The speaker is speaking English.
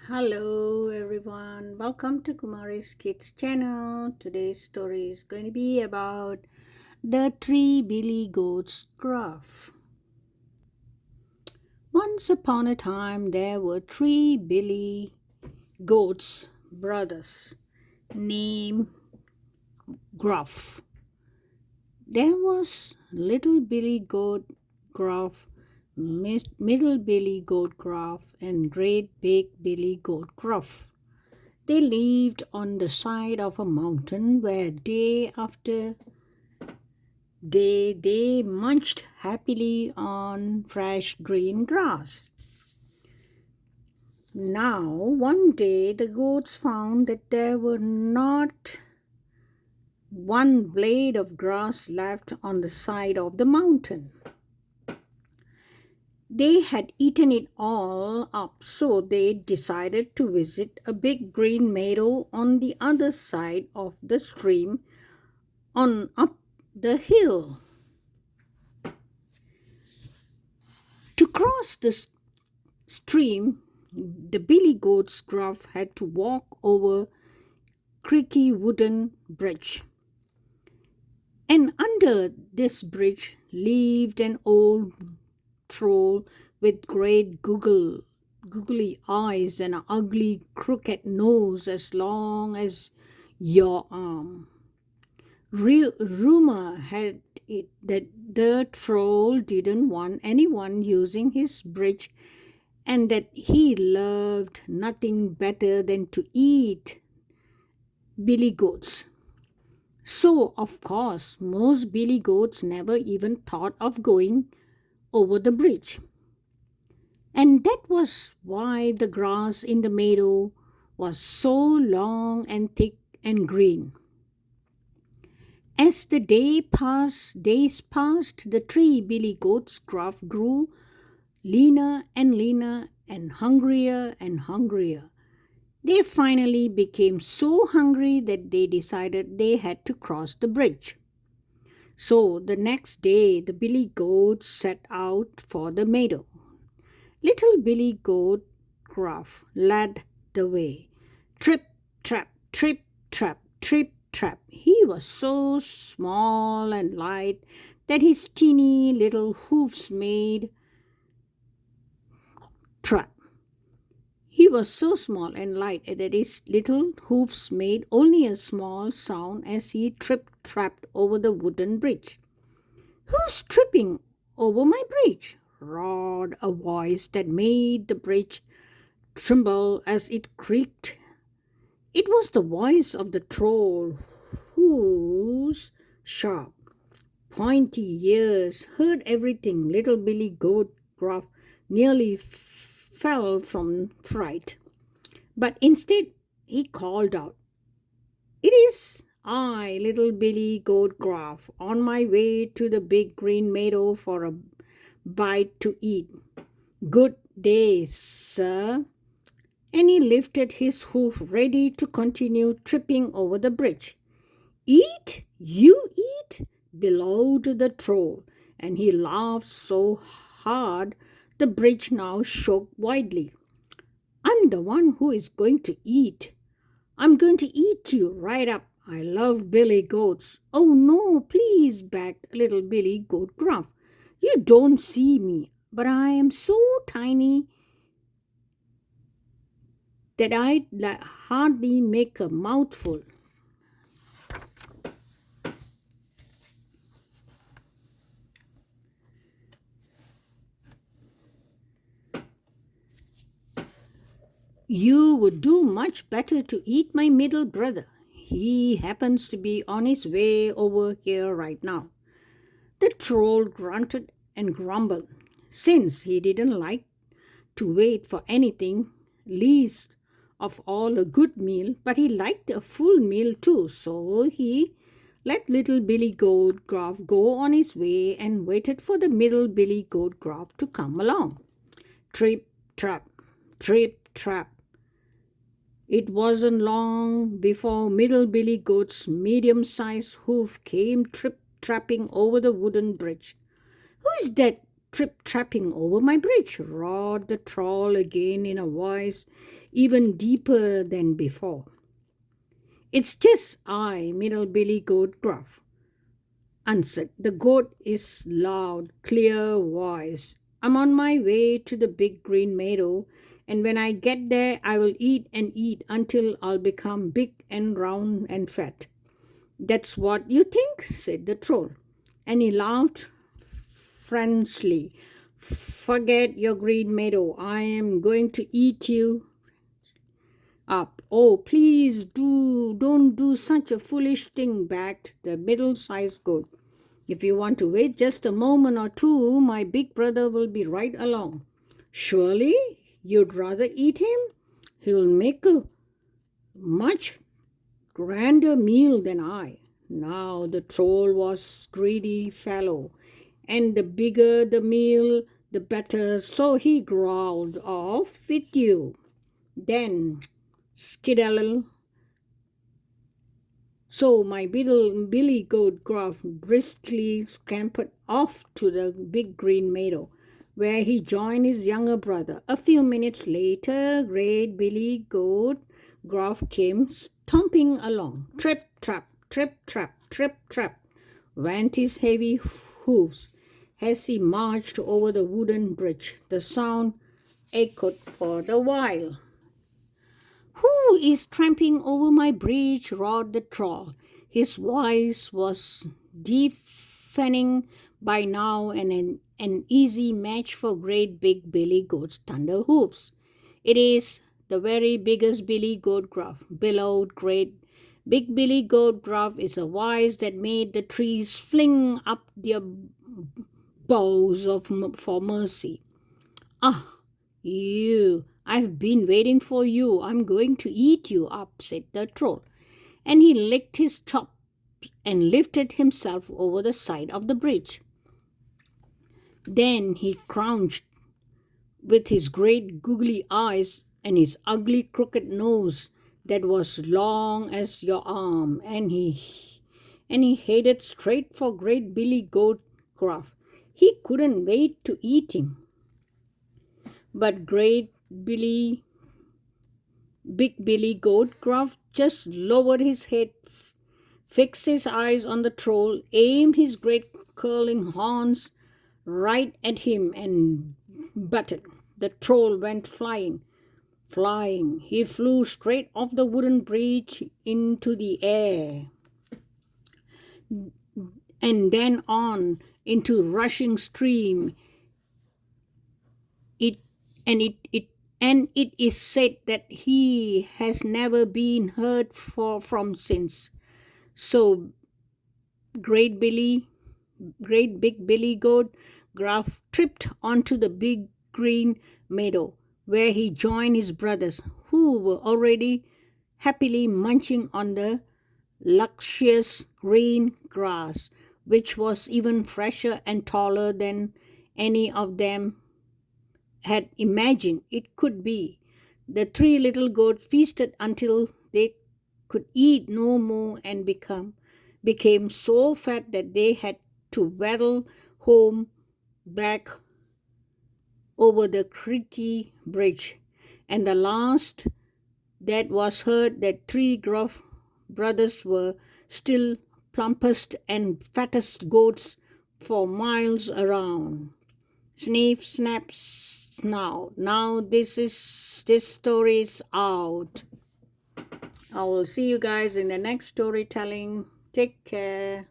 Hello everyone, welcome to Kumari's Kids channel. Today's story is going to be about the three billy goats Gruff. Once upon a time there were three billy goats brothers named Gruff. There was little Billy Goat Gruff, middle Billy Goat Gruff, and great big Billy Goat Gruff. They lived on the side of a mountain where day after day they munched happily on fresh green grass. Now, one day the goats found that there were not one blade of grass left on the side of the mountain. They had eaten it all up, so they decided to visit a big green meadow on the other side of the stream on up the hill. To cross the stream, the billy goat's Gruff had to walk over creaky wooden bridge. And under this bridge lived an old troll with great googly eyes and an ugly crooked nose as long as your arm. Rumor had it that the troll didn't want anyone using his bridge and that he loved nothing better than to eat billy goats. So, of course, most billy goats never even thought of going over the bridge. And that was why the grass in the meadow was so long and thick and green. As the days passed, the three billy goats Gruff grew leaner and hungrier and hungrier. They finally became so hungry that they decided they had to cross the bridge. So the next day, the billy goats set out for the meadow. Little Billy Goat Gruff led the way. Trip, trap, trip, trap, trip, trap. He was so small and light that his teeny little hoofs made trap. He was so small and light that his little hoofs made only a small sound as he tripped over the wooden bridge. Who's tripping over my bridge? Roared a voice that made the bridge tremble as it creaked. It was the voice of the troll, whose sharp, pointy ears heard everything. Little Billy Goat Gruff nearly fell from fright. But instead, he called out, "It is I, Little Billy Goat Gruff, on my way to the big green meadow for a bite to eat. Good day, sir." And he lifted his hoof ready to continue tripping over the bridge. "Eat? You eat?" bellowed the troll, and he laughed so hard the bridge now shook widely. "I'm the one who is going to eat. I'm going to eat you right up. I love billy goats." "Oh no, please," begged little Billy Goat Gruff. "You don't see me, but I am so tiny that I'd hardly make a mouthful." "You would do much better to eat my middle brother. He happens to be on his way over here right now." The troll grunted and grumbled, since he didn't like to wait for anything, least of all a good meal, but he liked a full meal too, so he let little Billy Goat Gruff go on his way and waited for the middle Billy Goat Gruff to come along. Trip, trap, trip, trap. It wasn't long before middle Billy Goat's medium-sized hoof came trip-trapping over the wooden bridge. "Who is that trip-trapping over my bridge, roared the troll again in a voice even deeper than before. It's just I, Middle Billy Goat Gruff, answered the goat is loud, clear voice. I'm on my way to the big green meadow, and when I get there, I will eat and eat until I'll become big and round and fat. That's what you think, said the troll. And he laughed friendly. Forget your green meadow. I am going to eat you up. Oh, please don't do such a foolish thing, begged the middle-sized goat. If you want to wait just a moment or two, my big brother will be right along. Surely you'd rather eat him? He'll make a much grander meal than I. Now the troll was greedy fellow, and the bigger the meal, the better, so he growled, off with you. Then skedaddle. So my Billy Goat Gruff briskly scampered off to the big green meadow, where he joined his younger brother. A few minutes later, great Billy Goat Gruff came stomping along. Trip, trap, trip, trap, trip, trap, went his heavy hoofs as he marched over the wooden bridge. The sound echoed for a while. Who is tramping over my bridge? Roared the troll. His voice was deafening by now and an easy match for great big Billy Goat's thunder hoofs. It is the very biggest Billy Goat Gruff, bellowed great big Billy Goat Gruff is a voice that made the trees fling up their bows for mercy. Ah, I've been waiting for you. I'm going to eat you up, said the troll. And he licked his chops and lifted himself over the side of the bridge. Then he crouched with his great googly eyes and his ugly crooked nose that was long as your arm, and he headed straight for great Billy Goat Gruff. He couldn't wait to eat him. But Big Billy Goat Gruff just lowered his head, fixed his eyes on the troll, aimed his great curling horns right at him, and butted. The troll went flying. He flew straight off the wooden bridge into the air, and then on into rushing stream. It is said that he has never been heard from since. So great big Billy Goat Gruff tripped onto the big green meadow, where he joined his brothers, who were already happily munching on the luscious green grass, which was even fresher and taller than any of them had imagined it could be. The three little goats feasted until they could eat no more and became so fat that they had to waddle home back over the creaky bridge. And the last that was heard that three Gruff brothers were still plumpest and fattest goats for miles around. Sniff, snap, snout. Now this story is out. I will see you guys in the next storytelling. Take care.